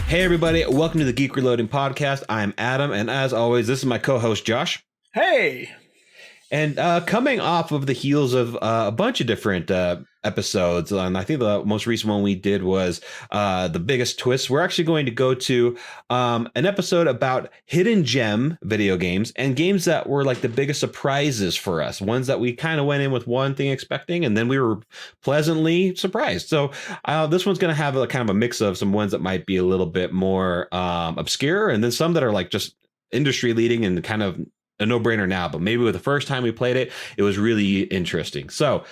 Hey everybody, welcome to the Geek Reloading podcast. I'm Adam, and as always, this is my co-host Josh. Hey! And coming off of the heels of a bunch of different episodes, and I think the most recent one we did was The Biggest Twist, we're actually going to go to an episode about hidden gem video games and games that were like the biggest surprises for us, ones that we kind of went in with one thing expecting, and then we were pleasantly surprised. So this one's going to have a kind of a mix of some ones that might be a little bit more obscure, and then some that are like just industry leading and kind of a no-brainer now, but maybe with the first time we played it, it was really interesting. So,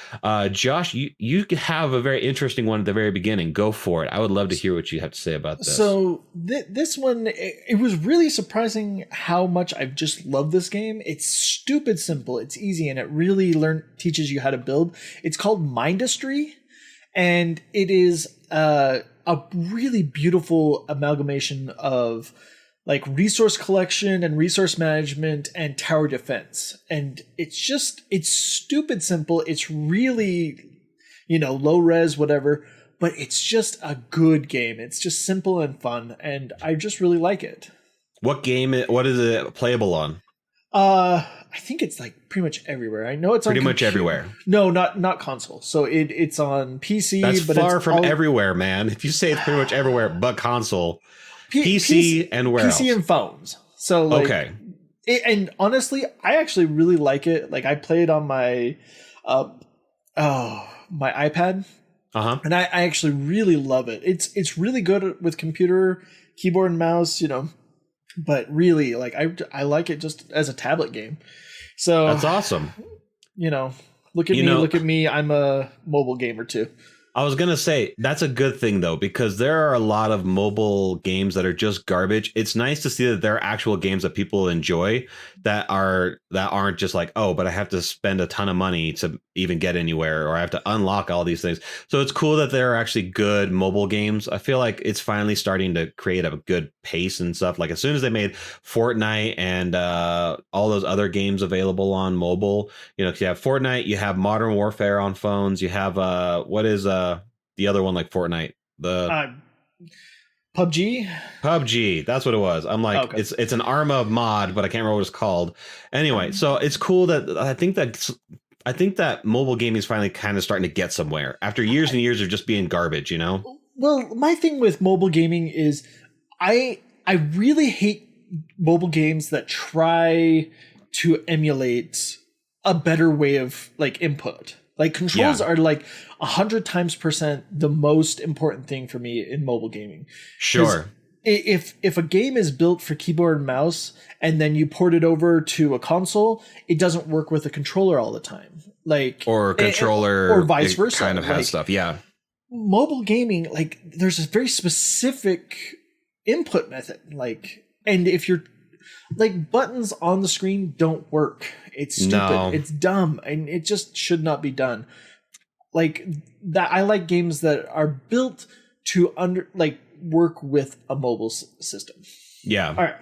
Josh, you have a very interesting one at the very beginning. Go for it. I would love to hear what you have to say about this. So this one, it was really surprising how much I've just loved this game. It's stupid simple, it's easy, and it really teaches you how to build. It's called Mindustry, and it is a really beautiful amalgamation of like resource collection and resource management and tower defense. And it's stupid simple. It's really, low res, whatever, but it's just a good game. It's just simple and fun. And I just really like it. What is it playable on? I think it's like pretty much everywhere. I know it's pretty much everywhere. No, not console. So it's on PC. That's but far it's from everywhere, man. If you say it's pretty much everywhere but console. PC and where else? PC and phones. So like, okay. And honestly, I actually really like it. Like I play it on my my iPad. And I actually really love it. It's really good with computer, keyboard and mouse, but really like I like it just as a tablet game. So that's awesome. Look at me. I'm a mobile gamer too. I was going to say that's a good thing, though, because there are a lot of mobile games that are just garbage. It's nice to see that there are actual games that people enjoy that aren't just like, oh, but I have to spend a ton of money to even get anywhere, or I have to unlock all these things. So it's cool that there are actually good mobile games. I feel like it's finally starting to create a good pace and stuff. Like as soon as they made Fortnite and all those other games available on mobile, cause you have Fortnite, you have Modern Warfare on phones, you have what is the other one like Fortnite, the PUBG, that's what it was. I'm like, okay. It's an Arma mod, but I can't remember what it's called. Anyway, so it's cool that I think that mobile gaming is finally kind of starting to get somewhere after years and years of just being garbage, Well, my thing with mobile gaming is I really hate mobile games that try to emulate a better way of like input. Like controls are like 100% the most important thing for me in mobile gaming. Sure. If a game is built for keyboard and mouse and then you port it over to a console, it doesn't work with a controller all the time. Like or a controller or vice versa. Kind of has stuff. Yeah. Mobile gaming, like there's a very specific input method. Like, and if you're like buttons on the screen don't work. It's stupid. No. It's dumb, and it just should not be done. Like that, I like games that are built to work with a mobile system. Yeah. All right.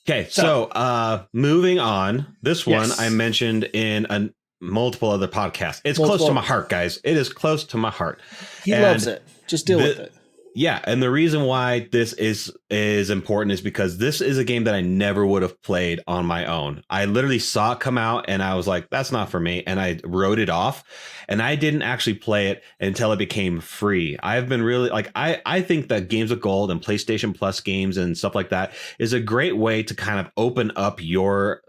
Okay. So moving on. This one I mentioned in multiple other podcasts. It's close to my heart, guys. It is close to my heart. He loves it. Just deal with it. Yeah, and the reason why this is important is because this is a game that I never would have played on my own. I literally saw it come out and I was like, that's not for me. And I wrote it off, and I didn't actually play it until it became free. I've been really like, I think that Games with Gold and PlayStation Plus games and stuff like that is a great way to kind of open up your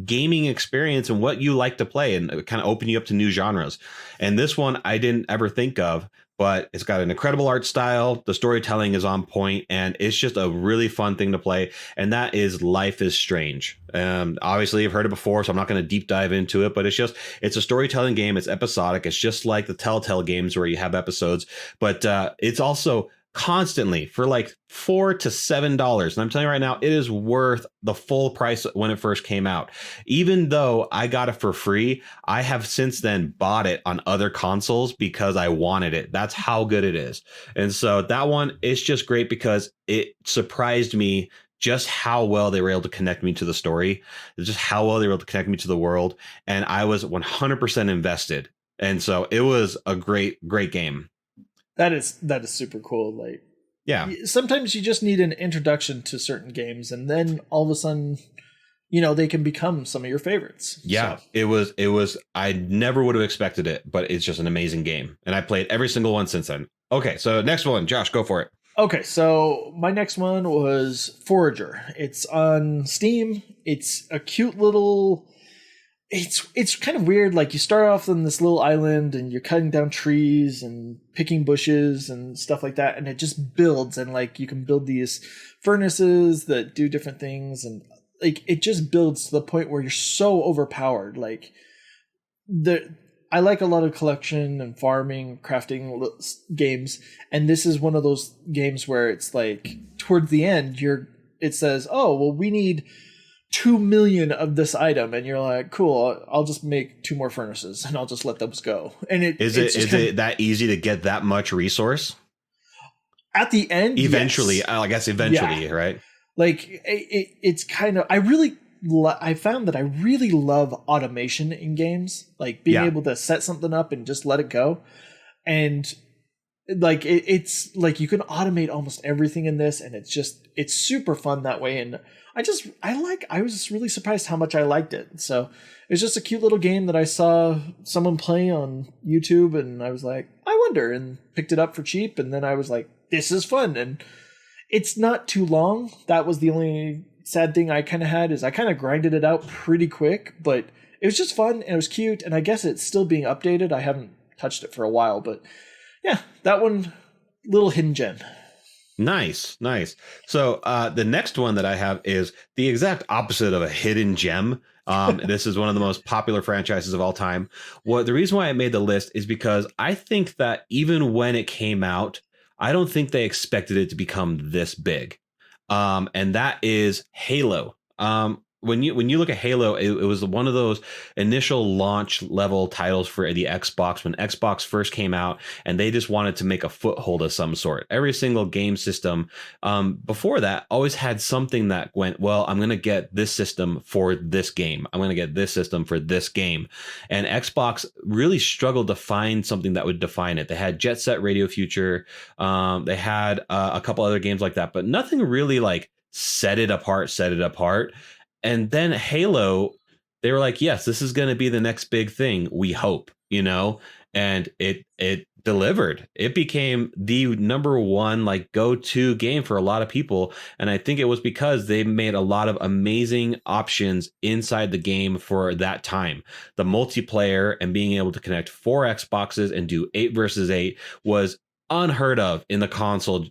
gaming experience and what you like to play, and kind of open you up to new genres. And this one I didn't ever think of, but it's got an incredible art style. The storytelling is on point, and it's just a really fun thing to play. And that is Life is Strange. Obviously, you've heard it before, so I'm not going to deep dive into it, but it's a storytelling game. It's episodic. It's just like the Telltale games where you have episodes, but it's also constantly for like $4 to $7. And I'm telling you right now, it is worth the full price when it first came out. Even though I got it for free, I have since then bought it on other consoles because I wanted it. That's how good it is. And so that one is just great because it surprised me just how well they were able to connect me to the story, just how well they were able to connect me to the world. And I was 100% invested. And so it was a great, great game. That is super cool. Like Yeah. Sometimes you just need an introduction to certain games, and then all of a sudden, they can become some of your favorites. Yeah, So. it was, I never would have expected it, but it's just an amazing game. And I played every single one since then. Okay, so next one, Josh, go for it. Okay, so my next one was Forager. It's on Steam. It's a cute little. It's kind of weird. Like, you start off on this little island and you're cutting down trees and picking bushes and stuff like that, and it just builds, and like you can build these furnaces that do different things, and like it just builds to the point where you're so overpowered. Like I like a lot of collection and farming, crafting games, and this is one of those games where it's like towards the end, it says, "Oh, well, we need 2 million of this item," and you're like, "Cool, I'll just make 2 more furnaces and I'll just let those go." And is it that easy to get that much resource at the end? Eventually, yes. I guess eventually, yeah. Right? Like it's kind of I found that I really love automation in games, like being able to set something up and just let it go. And like it's like you can automate almost everything in this, and it's super fun that way. And I was just really surprised how much I liked it. So it's just a cute little game that I saw someone play on YouTube, and I was like, I wonder, and picked it up for cheap. And then I was like, this is fun. And it's not too long. That was the only sad thing I kind of had, is I kind of grinded it out pretty quick, but it was just fun and it was cute. And I guess it's still being updated. I haven't touched it for a while, but yeah, that one, little hidden gem. Nice. So the next one that I have is the exact opposite of a hidden gem. This is one of the most popular franchises of all time. The reason why I made the list is because I think that even when it came out, I don't think they expected it to become this big. And that is Halo. When you look at Halo, it was one of those initial launch level titles for the Xbox when Xbox first came out, and they just wanted to make a foothold of some sort. Every single game system before that always had something that went, well, I'm going to get this system for this game. I'm going to get this system for this game. And Xbox really struggled to find something that would define it. They had Jet Set Radio Future. They had a couple other games like that, but nothing really like set it apart. And then Halo, they were like, yes, this is going to be the next big thing, we hope, and it delivered. It became the number one like go-to game for a lot of people. And I think it was because they made a lot of amazing options inside the game for that time. The multiplayer and being able to connect 4 Xboxes and do 8 versus 8 was unheard of in the console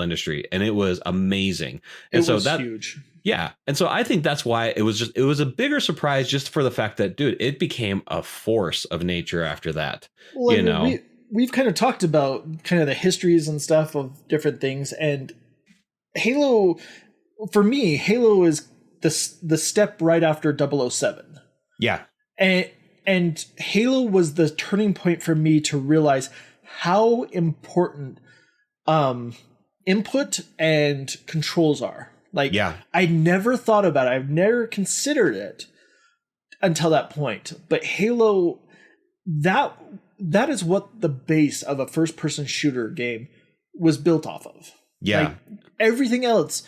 industry, and it was amazing. And it was huge. Yeah. And so I think that's why it was a bigger surprise, just for the fact that, dude, it became a force of nature after that. Well, we've kind of talked about kind of the histories and stuff of different things, and Halo, for me, Halo is the step right after 007. Yeah. And Halo was the turning point for me to realize how important input and controls are. Like, yeah. I never thought about it. I've never considered it until that point. But Halo, that is what the base of a first-person shooter game was built off of. Yeah. Like, everything else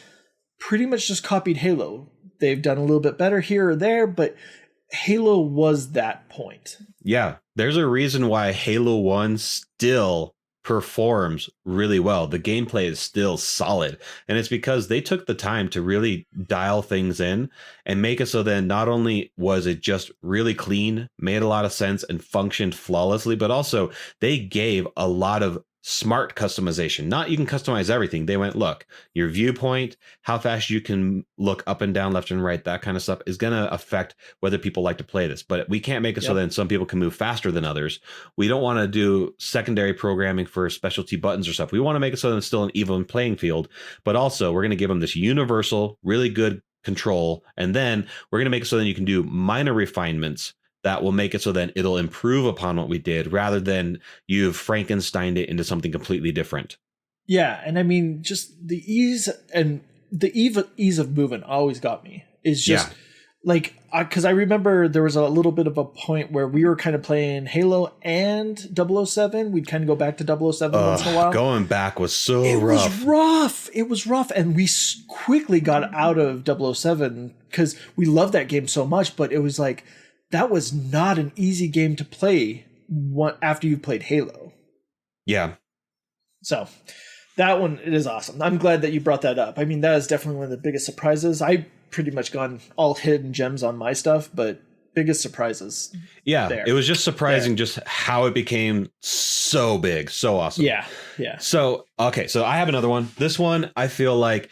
pretty much just copied Halo. They've done a little bit better here or there, but Halo was that point. Yeah. There's a reason why Halo 1 still performs really well. The gameplay is still solid, and it's because they took the time to really dial things in and make it so that not only was it just really clean, made a lot of sense, and functioned flawlessly, but also they gave a lot of smart customization. Not you can customize everything. They went, look, your viewpoint, how fast you can look up and down, left and right, that kind of stuff is going to affect whether people like to play this. But we can't make it so that some people can move faster than others. We don't want to do secondary programming for specialty buttons or stuff. We want to make it so that it's still an even playing field. But also, we're going to give them this universal, really good control. And then we're going to make it so that you can do minor refinements that will make it so that it'll improve upon what we did, rather than you've Frankensteined it into something completely different. Yeah, and I mean, just the ease of movement always got me. Is just like because I remember there was a little bit of a point where we were kind of playing Halo and 007. We'd kind of go back to 007 once in a while. Going back was so rough. rough. It was rough. And we quickly got out of 007 because we loved that game so much. But it was like, that was not an easy game to play after you played Halo. Yeah. So that one, it is awesome. I'm glad that you brought that up. I mean, that is definitely one of the biggest surprises. I pretty much gone all hidden gems on my stuff, but biggest surprises. Yeah, there. It was just surprising just how it became so big, so awesome. Yeah. So, okay, so I have another one. This one, I feel like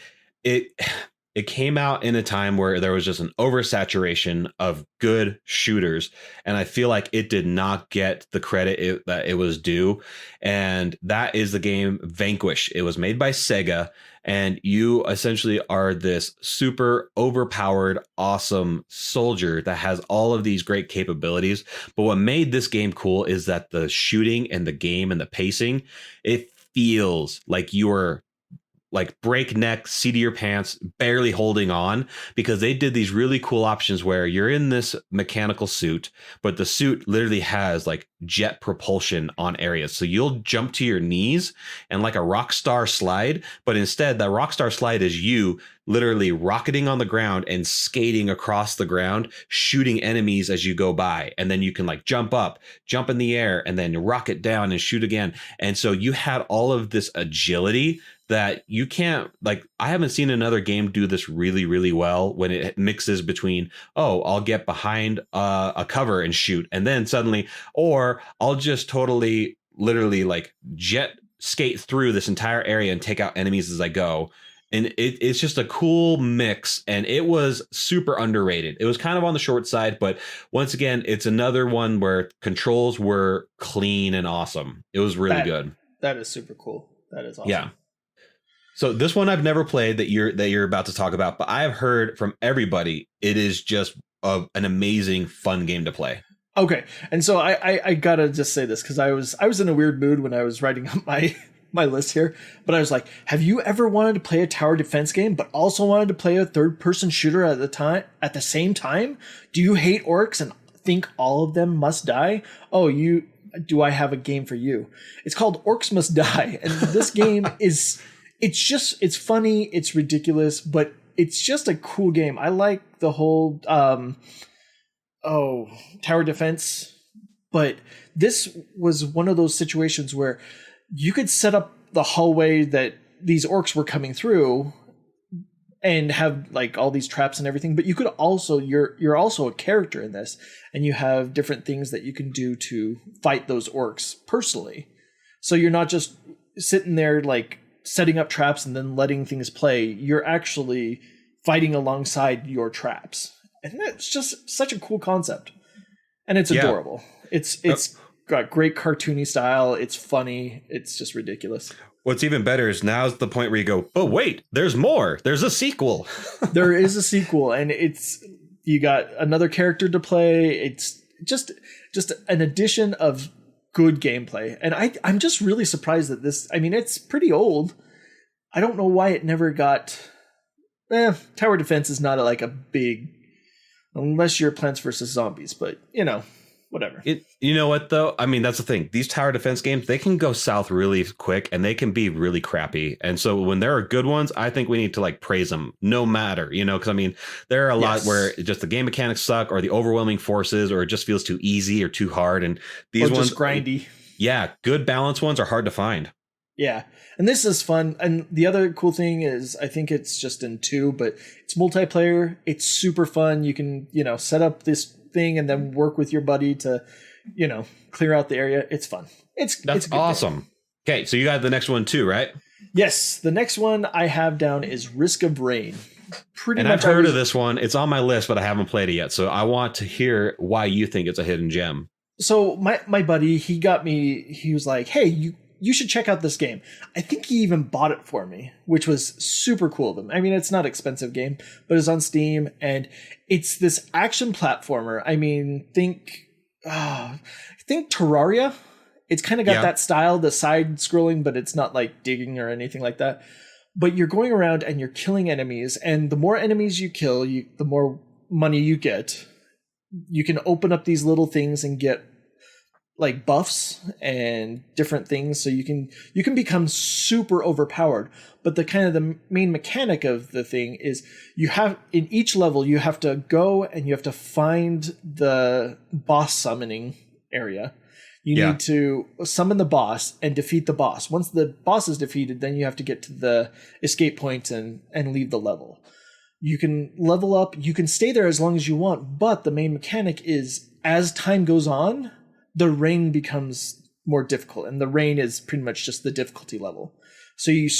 it came out in a time where there was just an oversaturation of good shooters, and I feel like it did not get the credit that it was due, and that is the game Vanquish. It was made by Sega, and you essentially are this super overpowered, awesome soldier that has all of these great capabilities. But what made this game cool is that the shooting and the game and the pacing, it feels like you are like breakneck, seat of your pants, barely holding on, because they did these really cool options where you're in this mechanical suit, but the suit literally has like jet propulsion on areas. So you'll jump to your knees and like a rock star slide, but instead that rock star slide is you literally rocketing on the ground and skating across the ground, shooting enemies as you go by. And then you can like jump up, jump in the air, and then rocket down and shoot again. And so you had all of this agility that you can't, like, I haven't seen another game do this really, really well when it mixes between, oh, I'll get behind a cover and shoot, and then suddenly, or I'll just totally, literally like jet skate through this entire area and take out enemies as I go. And it's just a cool mix, and it was super underrated. It was kind of on the short side, but once again, it's another one where controls were clean and awesome. It was really good. That is super cool. That is awesome. Yeah. So this one I've never played that you're about to talk about, but I have heard from everybody it is just an amazing, fun game to play. Okay, and so I gotta just say this because I was in a weird mood when I was writing up my list here, but I was like, have you ever wanted to play a tower defense game but also wanted to play a third-person shooter at the same time? Do you hate orcs and think all of them must die? Do I have a game for you? It's called Orcs Must Die, and this game it's funny, it's ridiculous, but it's just a cool game. I like the whole tower defense, but this was one of those situations where you could set up the hallway that these orcs were coming through and have like all these traps and everything, but you could also, you're also a character in this, and you have different things that you can do to fight those orcs personally. So you're not just sitting there like setting up traps and then letting things play. You're actually fighting alongside your traps. And that's just such a cool concept. And it's adorable. It's got great cartoony style. It's funny. It's just ridiculous. What's even better is now's the point where you go, oh, wait, there's more. There's a sequel. There is a sequel, and you got another character to play. It's just an addition of good gameplay. And I'm just really surprised that this, I mean, it's pretty old. I don't know why it never got, tower defense is not like a big, unless you're Plants vs. Zombies, but whatever. You know what though? I mean, that's the thing. These tower defense games, they can go south really quick, and they can be really crappy. And so when there are good ones, I think we need to like praise them no matter, because I mean, there are a lot where just the game mechanics suck, or the overwhelming forces, or it just feels too easy or too hard. And these ones just grindy. Yeah. Good balanced ones are hard to find. Yeah. And this is fun. And the other cool thing is, I think it's just in 2, but it's multiplayer. It's super fun. You can, set up this thing and then work with your buddy to, clear out the area. It's fun. It's awesome. Game. Okay. So you got the next one too, right? Yes. The next one I have down is Risk of Rain. I've heard of this one. It's on my list, but I haven't played it yet. So I want to hear why you think it's a hidden gem. So my buddy, he was like, hey, you should check out this game. I think he even bought it for me, which was super cool of him. I mean, it's not an expensive game, but it's on Steam, and it's this action platformer. I mean, think Terraria. It's kind of got that style, the side scrolling, but it's not like digging or anything like that. But you're going around and you're killing enemies, and the more enemies you kill, the more money you get. you can open up these little things and get like buffs and different things, so you can become super overpowered. But the main mechanic of the thing is you have, in each level you have to go and you have to find the boss summoning area. You need to summon the boss and defeat the boss. Once the boss is defeated, then you have to get to the escape point and leave the level. You can level up, you can stay there as long as you want, but the main mechanic is as time goes on, the rain becomes more difficult, and the rain is pretty much just the difficulty level. So you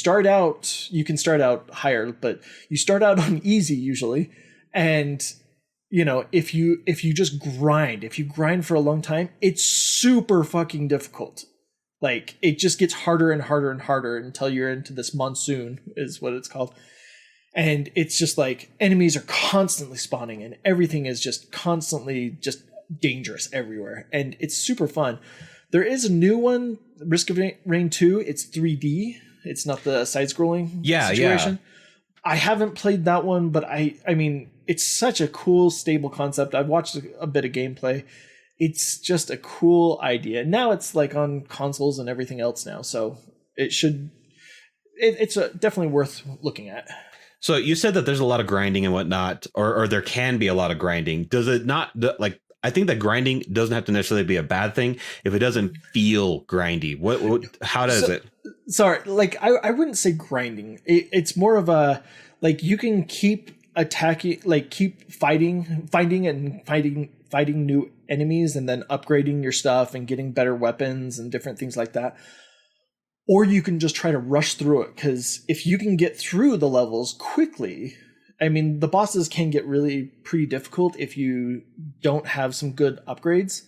can start out higher, but you start out on easy usually. And if you just grind, if you grind for a long time, it's super fucking difficult. Like, it just gets harder and harder and harder until you're into this monsoon, is what it's called. And it's just like enemies are constantly spawning and everything is just constantly just dangerous everywhere. And it's super fun. There is a new one, Risk of Rain 2. It's 3D. It's not the side-scrolling situation. Yeah. I haven't played that one, but I mean, it's such a cool, stable concept. I've watched a bit of gameplay. It's just a cool idea. Now it's like on consoles and everything else now, so it's definitely worth looking at. So you said that there's a lot of grinding and whatnot, or there can be a lot of grinding. Does it not, like, I think that grinding doesn't have to necessarily be a bad thing if it doesn't feel grindy. How does it? Sorry, like I wouldn't say grinding. It's more of a, like, you can keep attacking, like keep finding new enemies and then upgrading your stuff and getting better weapons and different things like that. Or you can just try to rush through it, because if you can get through the levels quickly, I mean, the bosses can get really pretty difficult if you don't have some good upgrades.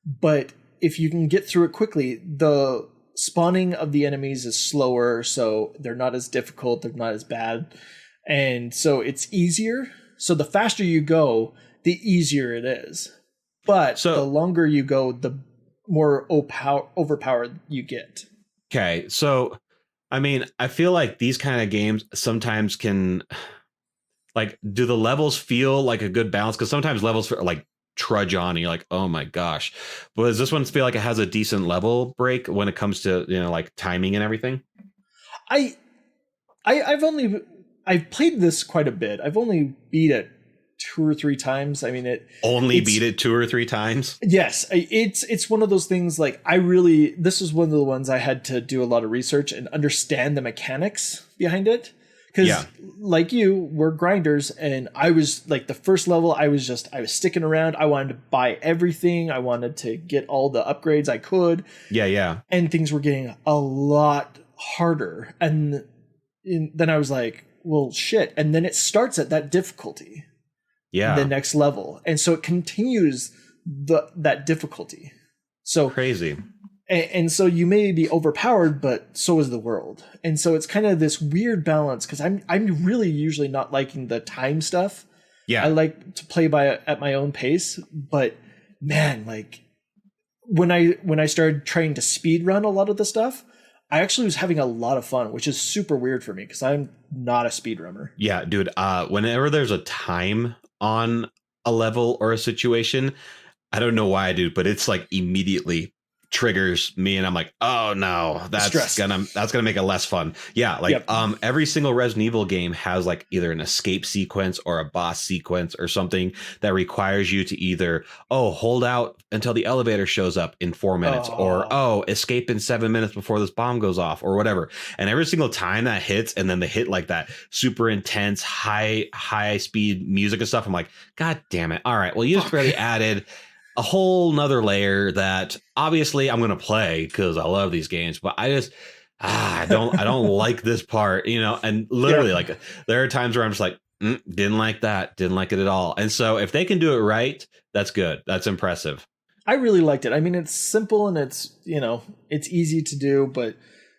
But if you can get through it quickly, the spawning of the enemies is slower, so they're not as difficult, they're not as bad. And so it's easier. So the faster you go, the easier it is. But the longer you go, the more overpowered you get. Okay, so, I mean, I feel like these kind of games sometimes can, like, do the levels feel like a good balance? Because sometimes levels like trudge on and you're like, oh my gosh. But does this one feel like it has a decent level break when it comes to, like, timing and everything? I've played this quite a bit. I've only beat it 2 or 3 times. I mean, beat it 2 or 3 times. Yes, it's one of those things. Like, this is one of the ones I had to do a lot of research and understand the mechanics behind it. Because like you, we're grinders, and I was like, the first level, I was sticking around. I wanted to buy everything. I wanted to get all the upgrades I could. Yeah. And things were getting a lot harder. And then I was like, well, shit. And then it starts at that difficulty. Yeah. The next level. And so it continues that difficulty. So crazy. And so you may be overpowered, but so is the world. And so it's kind of this weird balance, because I'm really usually not liking the time stuff. Yeah. I like to play at my own pace, but man, like when I started trying to speed run a lot of the stuff, I actually was having a lot of fun, which is super weird for me because I'm not a speedrunner. Yeah, dude. Whenever there's a time on a level or a situation, I don't know why I do, but it's like immediately triggers me, and I'm like, oh no, that's gonna make it less fun. Yeah, like every single Resident Evil game has like either an escape sequence or a boss sequence or something that requires you to either hold out until the elevator shows up in 4 minutes, or escape in 7 minutes before this bomb goes off, or whatever. And every single time that hits, and then they hit like that super intense high speed music and stuff, I'm like, god damn it. All right, well, you just really added a whole nother layer that obviously I'm going to play because I love these games, but I just, I don't like this part, and literally like there are times where I'm just like, didn't like that. Didn't like it at all. And so if they can do it right, that's good. That's impressive. I really liked it. I mean, it's simple and it's, it's easy to do, but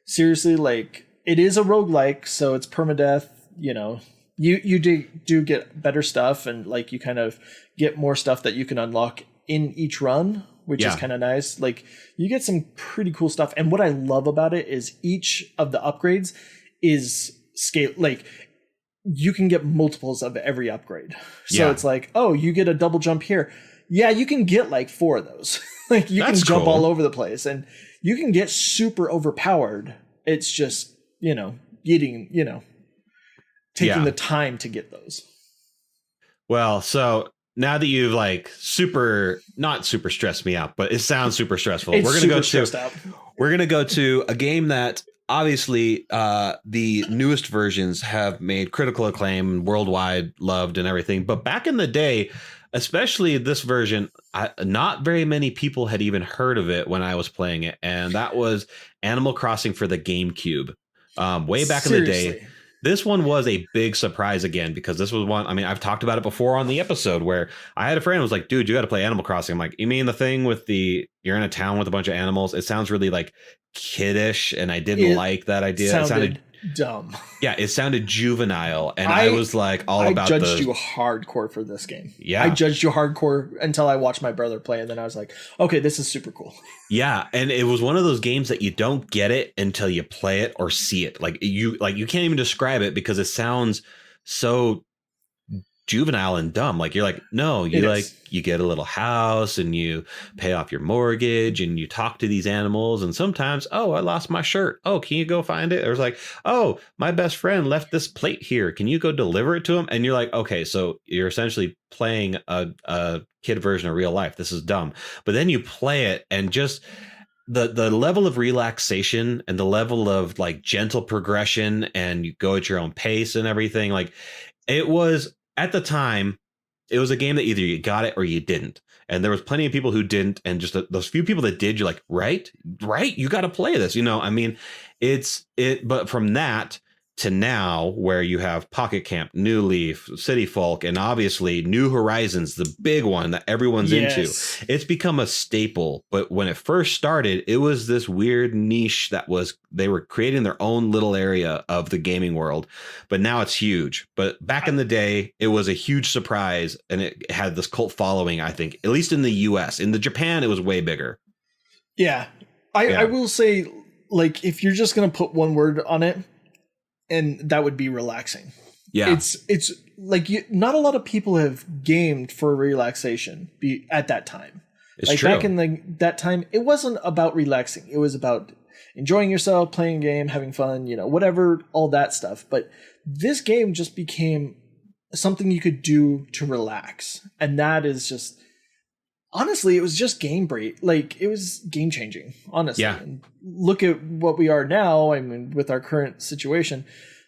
seriously, like, it is a roguelike, so it's permadeath, you do get better stuff, and like you kind of get more stuff that you can unlock in each run, which is kind of nice. Like, you get some pretty cool stuff. And what I love about it is each of the upgrades is scale. Like, you can get multiples of every upgrade. So it's like, you get a double jump here. Yeah, you can get like 4 of those. Like you That's can jump cool. all over the place, and you can get super overpowered. It's just, getting, taking Yeah. the time to get those. Well, so now that you've like not super stressed me out, but it sounds super stressful. It's We're gonna super go stressed to out. we're gonna go to a game that obviously the newest versions have made critical acclaim, worldwide loved, and everything. But back in the day, especially this version, not very many people had even heard of it when I was playing it, and that was Animal Crossing for the GameCube. Way back in the day. Seriously. This one was a big surprise again, because this was one. I mean, I've talked about it before on the episode where I had a friend who was like, dude, you got to play Animal Crossing. I'm like, you mean the thing with you're in a town with a bunch of animals? It sounds really like kiddish, and I didn't like that idea. It sounded dumb. Yeah, it sounded juvenile, and I was like all about I judged you hardcore for this game. Yeah. I judged you hardcore until I watched my brother play, and then I was like, okay, this is super cool. Yeah, and it was one of those games that you don't get it until you play it or see it. You can't even describe it because it sounds so juvenile and dumb. Like you're like, no, you get a little house and you pay off your mortgage and you talk to these animals, and sometimes, oh, I lost my shirt. Oh, can you go find it? Or it's like, oh, my best friend left this plate here. Can you go deliver it to him? And you're like, okay, so you're essentially playing a kid version of real life. This is dumb. But then you play it, and just the level of relaxation and the level of like gentle progression, and you go at your own pace and everything. Like it was, at the time, it was a game that either you got it or you didn't. And there was plenty of people who didn't. And just those few people that did, you're like, right, you got to play this. I mean, but from that to now, where you have Pocket Camp, New Leaf, City Folk, and obviously New Horizons, the big one that everyone's into, it's become a staple. But when it first started, it was this weird niche they were creating their own little area of the gaming world. But now it's huge. But back in the day, it was a huge surprise, and it had this cult following, I think, at least in the US. In the Japan, it was way bigger. Yeah. I will say, like, if you're just going to put one word on it, and that would be relaxing. Yeah. It's like not a lot of people have gamed for relaxation at that time. It's like true. Back in that time, it wasn't about relaxing. It was about enjoying yourself, playing a game, having fun, whatever, all that stuff. But this game just became something you could do to relax. And that is just, honestly, it was just it was game changing, honestly. Yeah. And look at what we are now. I mean, with our current situation,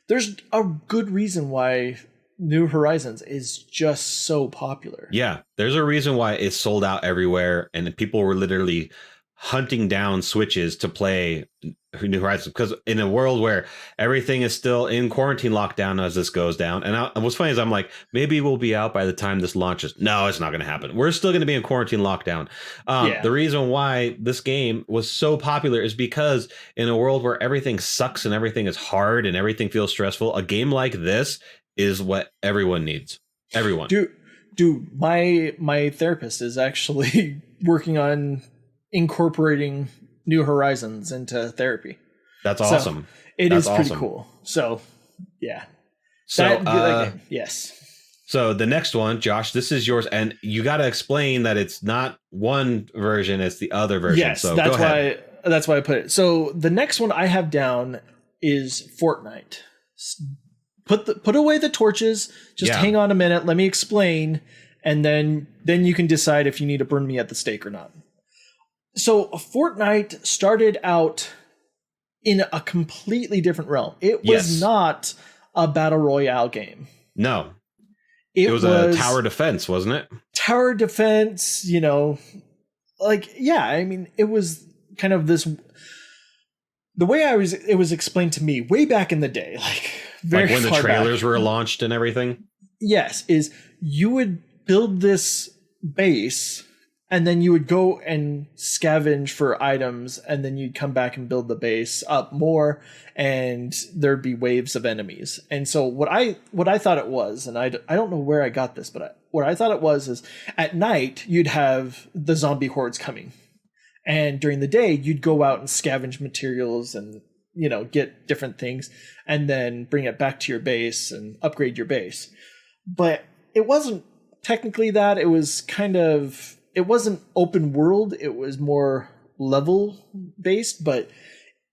there's a good reason why New Horizons is just so popular. Yeah, there's a reason why it's sold out everywhere, and people were literally hunting down Switches to play New Horizons, because in a world where everything is still in quarantine lockdown as this goes down. And what's funny is I'm like, maybe we'll be out by the time this launches. No, it's not going to happen. We're still going to be in quarantine lockdown. The reason why this game was so popular is because in a world where everything sucks and everything is hard and everything feels stressful, a game like this is what everyone needs. Everyone. Dude, my therapist is actually working on incorporating New Horizons into therapy. That's awesome. So it is pretty cool. So yeah. So that game. Yes. So the next one, Josh, this is yours, and you got to explain that it's not one version; it's the other version. Yes, so that's go ahead. That's why I put it. So the next one I have down is Fortnite. Put away the torches. Just hang on a minute. Let me explain, and then you can decide if you need to burn me at the stake or not. So Fortnite started out in a completely different realm. It was not a battle royale game. No. It was a tower defense, wasn't it? Tower defense, I mean, it was kind of this, the way it was explained to me way back in the day, very when the far trailers back. were launched and everything. Yes, is you would build this base, and then you would go and scavenge for items, and then you'd come back and build the base up more, and there'd be waves of enemies. And so what I thought it was, and I don't know where I got this, but what I thought it was is at night you'd have the zombie hordes coming, and during the day you'd go out and scavenge materials and get different things, and then bring it back to your base and upgrade your base. But it wasn't technically that. It was it wasn't open world. It was more level based, but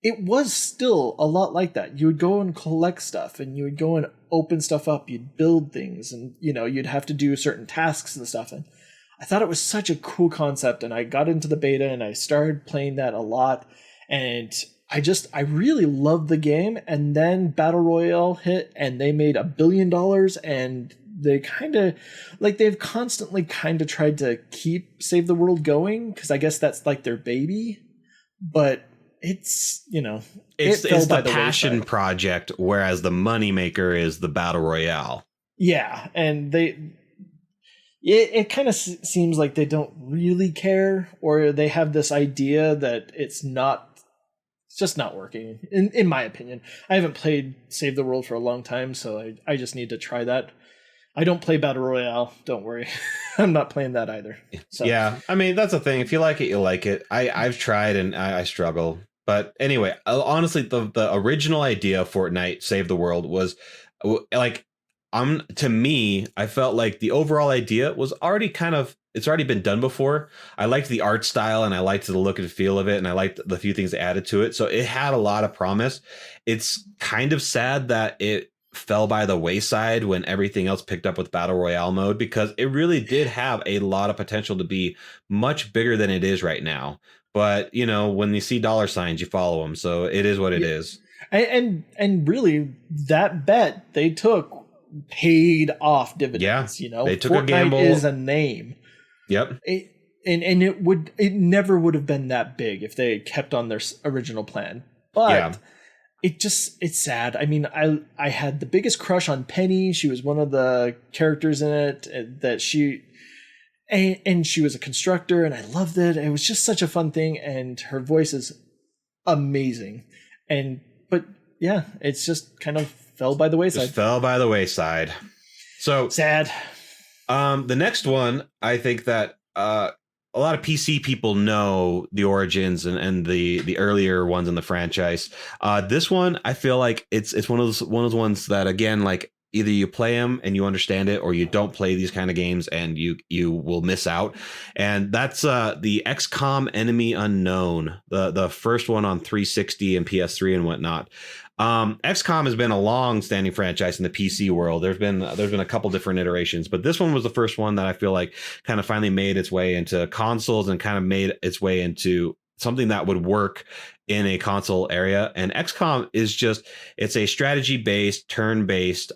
it was still a lot like that. You would go and collect stuff, and you would go and open stuff up. You'd build things, and you'd have to do certain tasks and stuff. And I thought it was such a cool concept, and I got into the beta and I started playing that a lot. And I really loved the game. And then Battle Royale hit, and they made $1 billion, and they've constantly kind of tried to keep Save the World going, because I guess that's like their baby. But it's it's the passion project, whereas the moneymaker is the Battle Royale. Yeah, and it kind of seems like they don't really care, or they have this idea that it's just not working, in my opinion. I haven't played Save the World for a long time, so I just need to try that. I don't play Battle Royale, don't worry. I'm not playing that either. So. Yeah, I mean, that's the thing. If you like it, you like it. I've tried, and I struggle. But anyway, honestly, the original idea of Fortnite Save the World was like, to me, I felt like the overall idea was already it's already been done before. I liked the art style, and I liked the look and feel of it, and I liked the few things they added to it. So it had a lot of promise. It's kind of sad that it fell by the wayside when everything else picked up with Battle Royale mode, because it really did have a lot of potential to be much bigger than it is right now. But, when you see dollar signs, you follow them. So it is what it is. And really, that bet they took paid off dividends. Yeah, they took Fortnite a gamble. Is a name. Yep. It never would have been that big if they had kept on their original plan. But yeah. It's sad. I mean, I had the biggest crush on Penny. She was one of the characters in it and she was a constructor, and I loved it. It was just such a fun thing, and her voice is amazing. But yeah, it's just kind of fell by the wayside. So sad. The next one, I think that a lot of PC people know the origins and the earlier ones in the franchise. This one, I feel like it's one of those ones that, again, like, either you play them and you understand it, or you don't play these kind of games and you will miss out. And that's the XCOM Enemy Unknown, the first one on 360 and PS3 and whatnot. XCOM has been a long-standing franchise in the PC world. There's been a couple different iterations, but this one was the first one that I feel like kind of finally made its way into consoles and kind of made its way into something that would work in a console area. And XCOM is it's a strategy-based, turn-based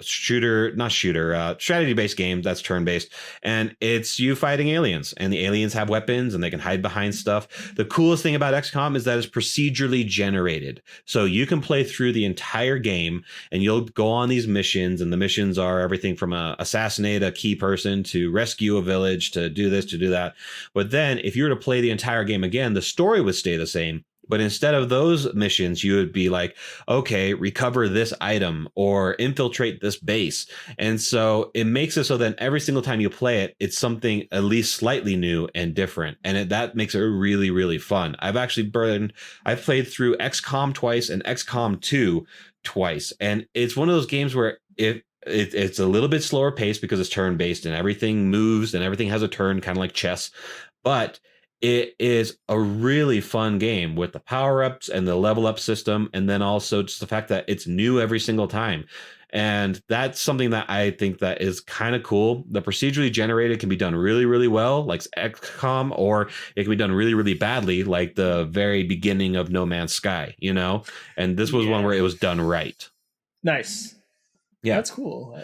strategy-based game that's turn-based, and it's you fighting aliens, and the aliens have weapons and they can hide behind stuff. The coolest thing about XCOM is that it's procedurally generated, so you can play through the entire game and you'll go on these missions, and the missions are everything from assassinate a key person to rescue a village to do this, to do that. But then if you were to play the entire game again, the story would stay the same. But instead of those missions, you would be like, okay, recover this item or infiltrate this base. And so it makes it so that every single time you play it, it's something at least slightly new and different. And that makes it really, really fun. I've played through XCOM twice and XCOM 2 twice. And it's one of those games where it's a little bit slower paced because it's turn based and everything moves and everything has a turn, kind of like chess. But it is a really fun game with the power-ups and the level up system, and then also just the fact that it's new every single time. And that's something that I think that is kind of cool. The procedurally generated can be done really, really well, like XCOM, or it can be done really, really badly, like the very beginning of No Man's Sky, And this was one where it was done right. Nice. Yeah. That's cool.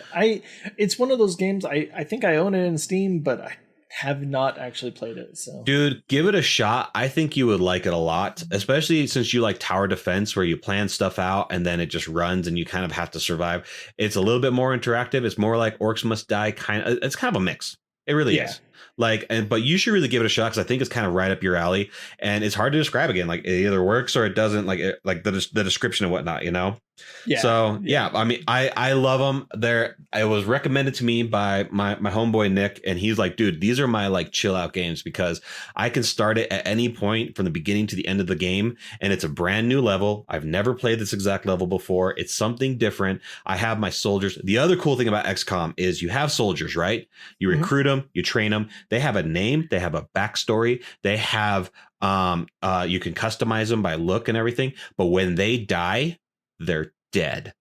It's one of those games, I think I own it in Steam, but I have not actually played it. So, dude, give it a shot. I think you would like it a lot, especially since you like tower defense, where you plan stuff out and then it just runs and you kind of have to survive. It's a little bit more interactive. It's more like Orcs Must Die. It's kind of a mix. It really is. But you should really give it a shot because I think it's kind of right up your alley, and it's hard to describe again. Like it either works or it doesn't. Like the description and whatnot, you know. Yeah. So yeah, I mean, I love them. It was recommended to me by my homeboy Nick, and he's like, dude, these are my like chill out games because I can start it at any point from the beginning to the end of the game, and it's a brand new level. I've never played this exact level before. It's something different. I have my soldiers. The other cool thing about XCOM is you have soldiers, right? You recruit them, you train them. They have a name, they have a backstory, they have you can customize them by look and everything. But when they die, they're dead.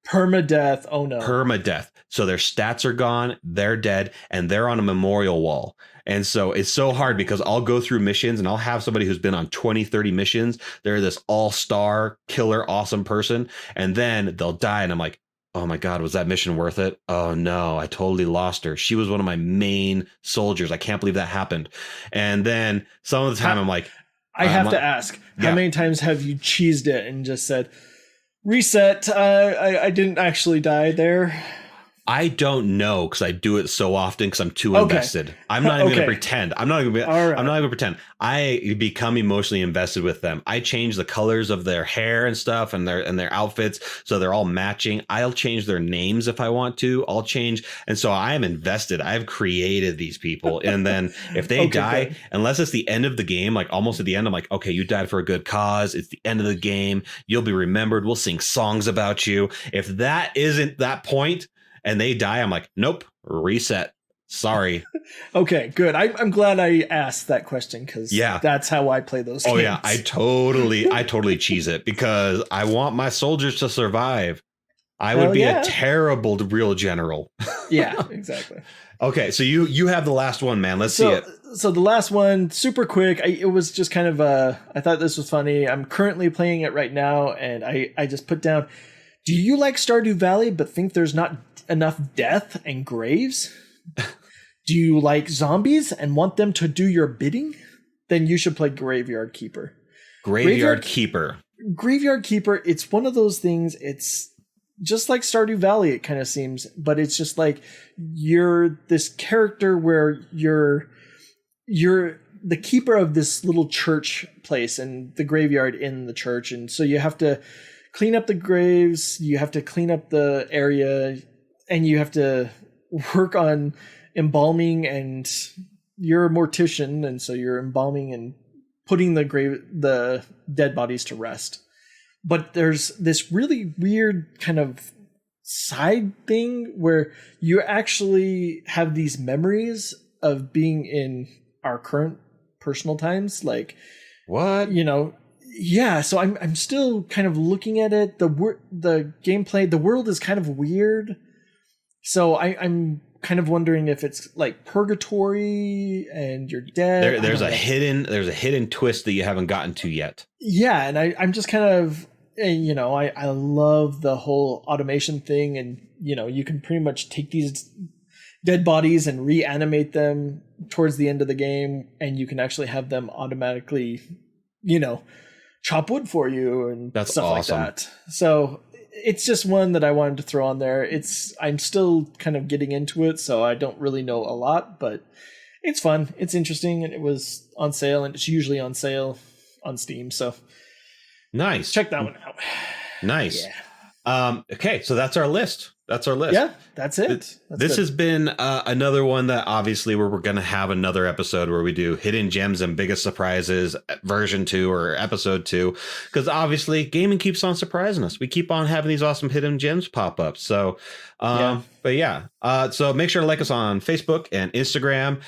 Permadeath. Oh no. Permadeath. So their stats are gone, they're dead, and they're on a memorial wall. And so it's so hard because I'll go through missions and I'll have somebody who's been on 20, 30 missions. They're this all-star killer, awesome person. And then they'll die. And I'm like, oh my God, was that mission worth it? Oh no, I totally lost her. She was one of my main soldiers. I can't believe that happened. And then some of the time I'm like, I have to ask, how many times have you cheesed it and just said, reset, I didn't actually die there? I don't know because I do it so often because I'm too invested. I'm not even going to pretend. I'm not even going to pretend. I become emotionally invested with them. I change the colors of their hair and stuff and their outfits so they're all matching. I'll change their names if I want to. I'll change. And so I am invested. I've created these people. And then if they die, unless it's the end of the game, like almost at the end, I'm like, okay, you died for a good cause. It's the end of the game. You'll be remembered. We'll sing songs about you. If that isn't that point, and they die, I'm like, nope, reset. Sorry. Okay, good. I'm glad I asked that question because that's how I play those games. Oh yeah, I totally cheese it because I want my soldiers to survive. I would be a terrible real general. Yeah, exactly. Okay, so you have the last one, man. Let's see it. So the last one, super quick. It was just kind of I thought this was funny. I'm currently playing it right now, and I just put down, do you like Stardew Valley but think there's not enough death and graves? Do you like zombies and want them to do your bidding? Then you should play Graveyard Keeper. Graveyard Keeper. It's one of those things. It's just like Stardew Valley, it kind of seems, but it's just like you're this character where you're the keeper of this little church place and the graveyard in the church, and so you have to clean up the graves, you have to clean up the area, and you have to work on embalming, and you're a mortician, and so you're embalming and putting the dead bodies to rest. But there's this really weird kind of side thing where you actually have these memories of being in our current personal times. Like, what? Yeah, so I'm still kind of looking at it. The gameplay, the world is kind of weird. So I'm kind of wondering if it's like purgatory and you're dead. There's a hidden twist that you haven't gotten to yet. Yeah, and I'm just kind of, I love the whole automation thing, and you can pretty much take these dead bodies and reanimate them towards the end of the game, and you can actually have them automatically, chop wood for you and that's stuff awesome. like that. So it's just one that I wanted to throw on there. I'm still kind of getting into it, so I don't really know a lot, but it's fun. It's interesting, and it was on sale, and it's usually on sale on Steam. So nice. Check that one out. Nice. Yeah. Okay, so that's our list. Yeah, that's it. This has been another one that obviously we're going to have another episode where we do hidden gems and biggest surprises version 2 or episode 2, because obviously gaming keeps on surprising us. We keep on having these awesome hidden gems pop up. So but yeah, so make sure to like us on Facebook and Instagram.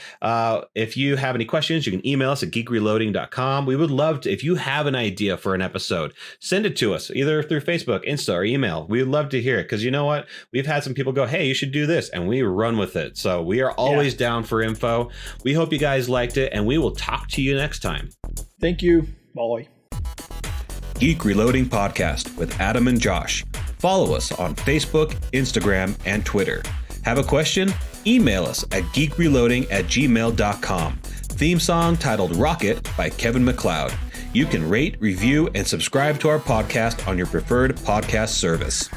If you have any questions, you can email us at geekreloading.com. We would love to, if you have an idea for an episode, send it to us either through Facebook, Insta, or email. We would love to hear it, because you know what? We've had some people go, hey, you should do this, and we run with it. So we are always down for info. We hope you guys liked it, and we will talk to you next time. Thank you. Bye. Geek Reloading Podcast with Adam and Josh. Follow us on Facebook, Instagram, and Twitter. Have a question? Email us at geekreloading@gmail.com. Theme song titled Rocket by Kevin MacLeod. You can rate, review, and subscribe to our podcast on your preferred podcast service.